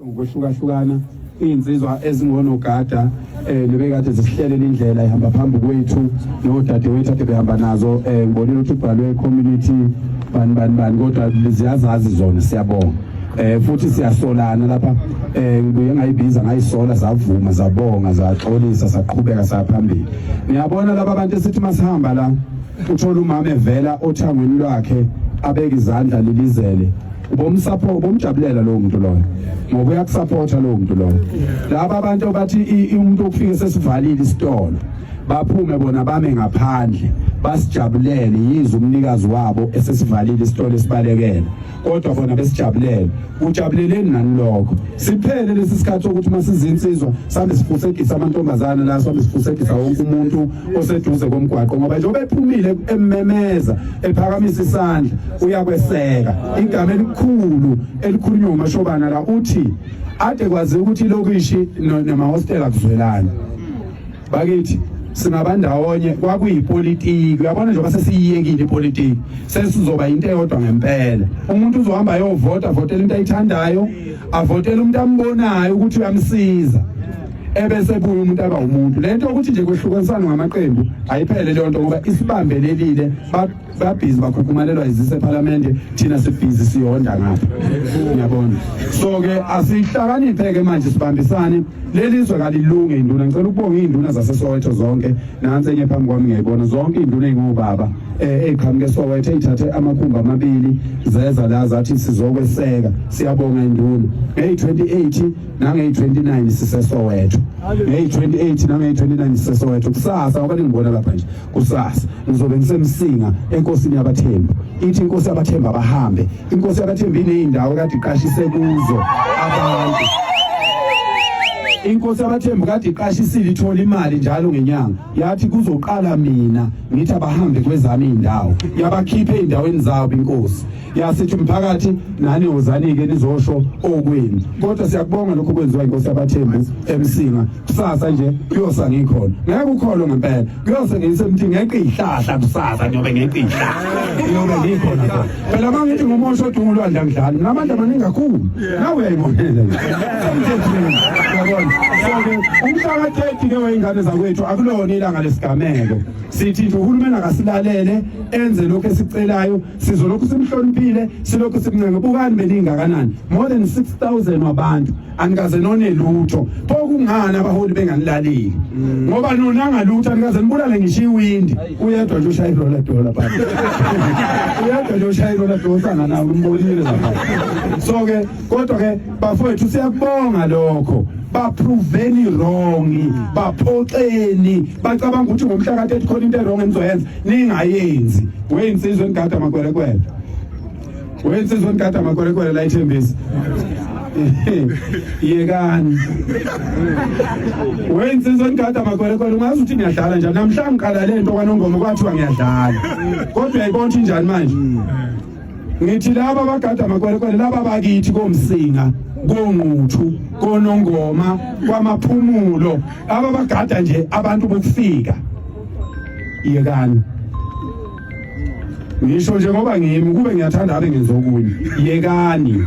ngokwehlukahlukana insizwa ezingonogada nebekade zisihlelela indlela ihamba phambi kwethu nodadewethu ade behamba nazo ngibonile ukuthi ubhalwe community bani kodwa ziyazazi zona siyabonga futhi siyasolana lapha ngibuye ngayibiza ngayisola zavuma zabonga zaxolisa saqhubeka saphambili ngiyabona laba abantu esithi masihamba la uthola umama evela othangweni lwakhe abeka izandla lilizele ubomjabulela lowo muntu loyo ngoba uyakusupporta lowo muntu loyo laba abantu bathi umuntu okufika sesivalile isitolo baphume bona bame ngaphandle basijabulele yizo umnikazi wabo esesivalile isitolo esibalekele kodwa bona besijabulele ujabuleleni nani lokho siphele lesi sikhathi ukuthi masizinsizwa sambe sifusekisa amantombazana la sambe sifusekisa wonke umuntu oseduze komgwaqo ngoba njengoba ephumile emmemeza ephakamisa isandla uyakweseka igama elikhulunywa umashobana la uthi ade kwazi ukuthi lokishi nama-hostel akuzwelani bakithi singabandawonye kwakuyipolitiki uyabona njengoba sesiyiyekile ipolitiki sesizoba into eyodwa ngempela umuntu uzohamba ayovota votela into ayithandayo avotela umuntu ambonayo ukuthi uyamsiza ebese buya umuntu aba umuntu lento ukuthi nje kwehlukanisana ngamaqembu ayiphele leyo nto ngoba isibambelelile babhizi bakhulumalelwa izise eParliament thina sibhizi siyonda ngapha ngiyabona so ke asihlakaniphe ke manje sibambisane lelizwe kalilunge induna ngicela ukubonga induna zaseSoweto zonke nansi enye phambi kwami ngiyibona zonke induna ezingobaba eqhamuke Soweto ezithathe amakhumba amabili zeza la zathi sizokweseka siyabonga induna nge28 nange29 siseSoweto nge28 nange29 siseSoweto kusasa ngoba ngibona lapha nje kusasa ngizobe ngisemsinga enkosini yabathembu ithi inkosi yabathembu abahambe inkosi yabathembu ineyindawo kade iqashise kuzo abantu inkosi yabathembu kade iqashisile ithola imali njalo ngenyanga yathi kuzoqala mina ngithi abahambe kwezami indawo yabakhiphe endaweni zabo inkosi yasithi umphakathi nani wozani-ke nizosho okwenu kodwa siyakubonga lokho kwenziwa inkosi yabathembu emsinga kusasa nje kuyosa ngikhona ngeke ukholo ngempela kuyose ngisemthi ngeqe ihlahla kusasa nyobe ngeqe ihlahla nyobe ngikhona phela uma ngithi ngumosho odunga ulwandle angidlali ngamandla amaningi kakhulu nawe uyayibonela emthethweni yabona umhlaka 30 ke weyingane zakwethu akulona ilanga lesigameko sithi nje uhulumeni akasilalele enze lokho esicelayo sizolokhu simhloniphile silokhu simncenga bukani beningakanani more than 6000 wabantu anikaze none lutho pokungana abaholi benganilaleli ngoba nona ngalutho anikaze nibulale ngisho iwindi uyedwa nje ushaya irola dola phansi uyedwa nje ushaya irola dola nawo umbonile lapha so ke kodwa ke bafowethu siyakubonga lokho baproveni wrong baphoxeni bacabanga ukuthi ngomhla ka30 khona into wrong enizoyenza ningayenzi wensizwe ngigada makwerekwele wensizwe ngigada makwerekwele la ithembisi yekani wensizwe ngigada makwerekwele ungazi ukuthi ngiyadlala njani namhlanje ngiqala lento kwanongoma kwathiwa ngiyadlala kodwa uyayibona njani manje ngithi laba bagada amakwerekwele laba bakithi komsinga konquthu konongoma kwamaphumulo aba bagada nje abantu bokufika yekani ngisho nje ngoba ngimi kube ngiyathanda abe ngezokunye yekani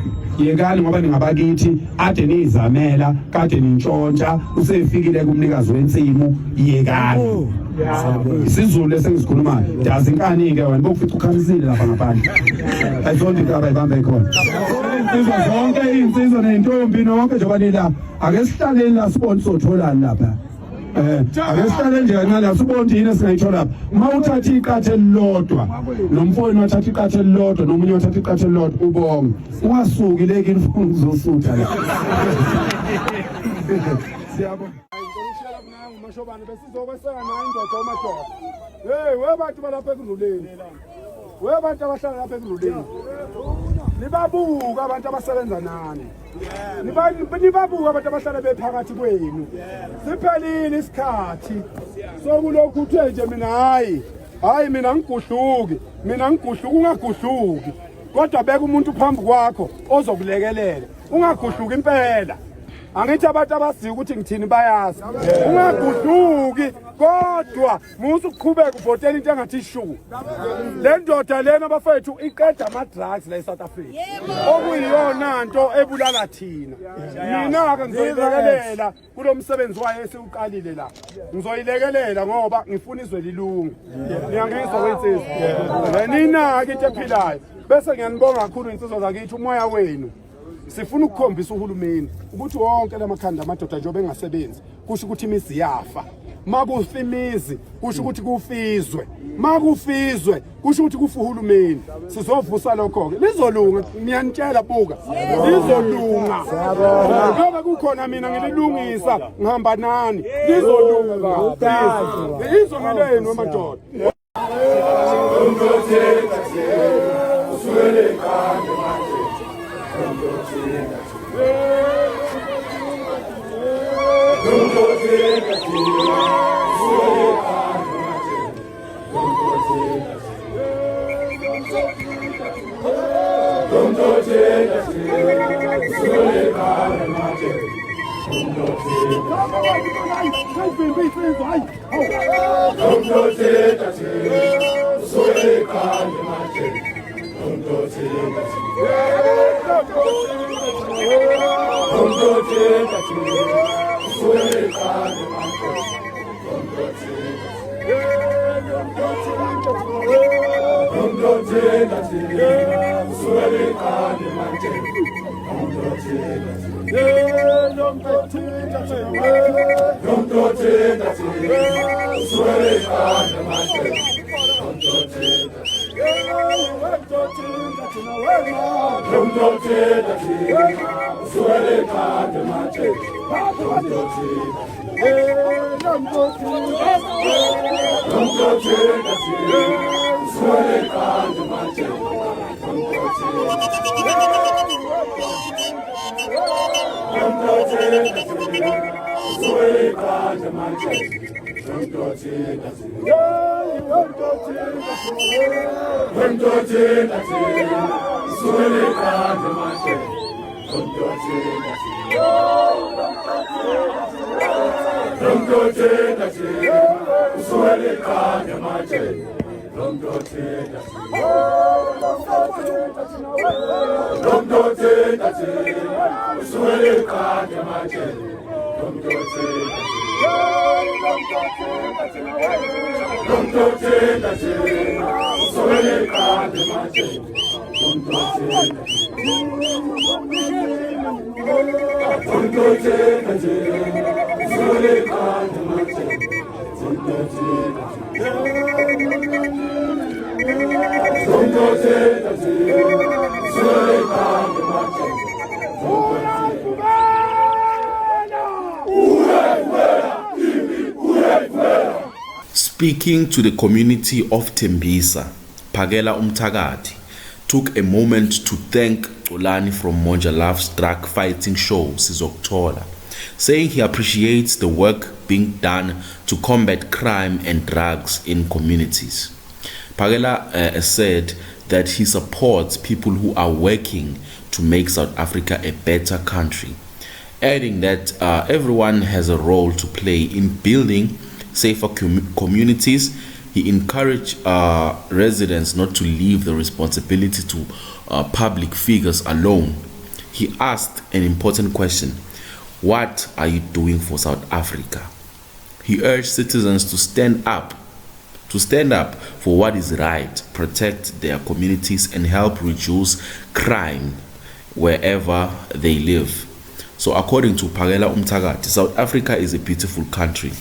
ngoba ningabakithi ade nizamela kade nintshontsha usefikile kumnikazi wensimu yekani isizulu esengisikhulumayo yazi inkani-ke wena bokufica ukhamisile lapha ngaphandle ayizonto into abayibambe khona insizwa zonke iy'nsizwa nentombi nonke njengoba nila ake sihlaleni la sibone sotholani lapha ake sihlale nje kancane asibonde yini esingayithola lapha uma uthatha iqathe elilodwa nomfowenu wathatha iqathe elilodwa nomunye wathatha iqathe elilodwa ubonge ungasuki leki ufuna ukuzosutha la siyabona mashobana besizokweseka nayo indoda omadoda webantu balapha ekuruleni webantu abahlala lapha ekuruleni nibabuka abantu abasebenza nani nibabuka abantu abahlala bephakathi kwenu siphelile isikhathi sokulokhu uthe nje mina hayi mina ngiguhluki ungaguhluki kodwa beka umuntu phambi kwakho ozokulekelela ungaguhluki impela angithi abantu abaziyo ukuthi ngithini bayazi ungaguduki kodwa musu ukuqhubeka uvotela into engathi ishuku le ndoda lena bafethu iqeda ama-drugs la eSouth Africa okuyiyona nto ebulala thina mina-ke ngizoyilekelela kulo msebenzi wayo esiwuqalile la ngizoyilekelela ngoba ngifuna izwe lilunge ngiyangizwa kwensizwa nina-ke into ephilayo bese ngiyanibonga kakhulu insizwa zakithi umoya wenu sifuna ukukhombisa uhulumeni ukuthi wonke lamakhanda amadoda njengoba engasebenzi kusho ukuthi imizi yafa makufa imizi kusho ukuthi kufizwe makufizwe kusho ukuthi kufa uhulumeni sizovusa lokho-ke lizolunga ngiyanitshela buka lizolunga ngoba kukhona mina ngililungisa ngihamba nani lizolunga izonga lenu amadoda Speaking to the community of Tembisa, Phakela Umthakathi took a moment to thank Xolani from Monja Love's drug fighting show Sizokuthola, saying he appreciates the work being done to combat crime and drugs in communities. Phakela said that he supports people who are working to make South Africa a better country, adding that everyone has a role to play in building safer communities. He encouraged residents not to leave the responsibility to public figures alone. He asked an important question: what are you doing for South Africa? He urged citizens to stand up for what is right, protect their communities, and help reduce crime wherever they live. So according to Phakela Umthakathi, South Africa is a beautiful country.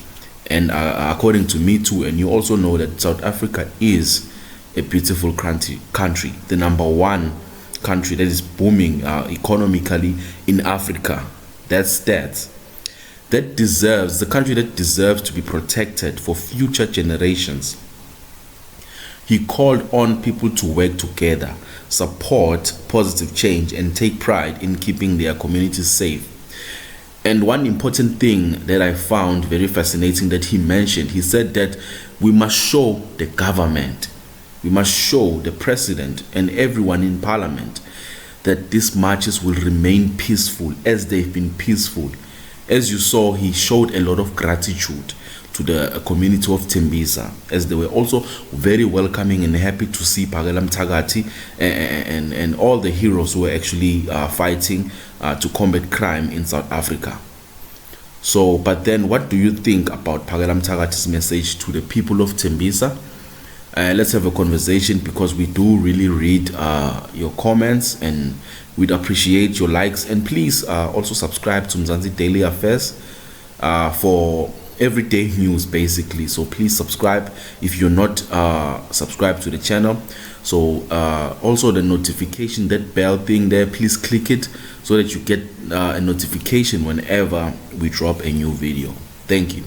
And according to me too, and you also know that South Africa is a beautiful country, the #1 country that is booming economically in Africa. That's the country that deserves to be protected for future generations. He called on people to work together, support positive change, and take pride in keeping their communities safe. And one important thing that I found very fascinating that he mentioned, he said that we must show the government, we must show the president and everyone in parliament that these marches will remain peaceful as they've been peaceful As you saw, he showed a lot of gratitude to the community of Tembisa, as they were also very welcoming and happy to see Phakela Mthakathi and all the heroes who were actually fighting to combat crime in South Africa. So, but then what do you think about Phakela Mthakathi's message to the people of Tembisa? Let's have a conversation, because we do really read your comments, and we'd appreciate your likes. And please also subscribe to Mzansi Daily Affairs for everyday news, basically. So please subscribe if you're not subscribed to the channel. So also the notification, that bell thing there, please click it so that you get a notification whenever we drop a new video. Thank you.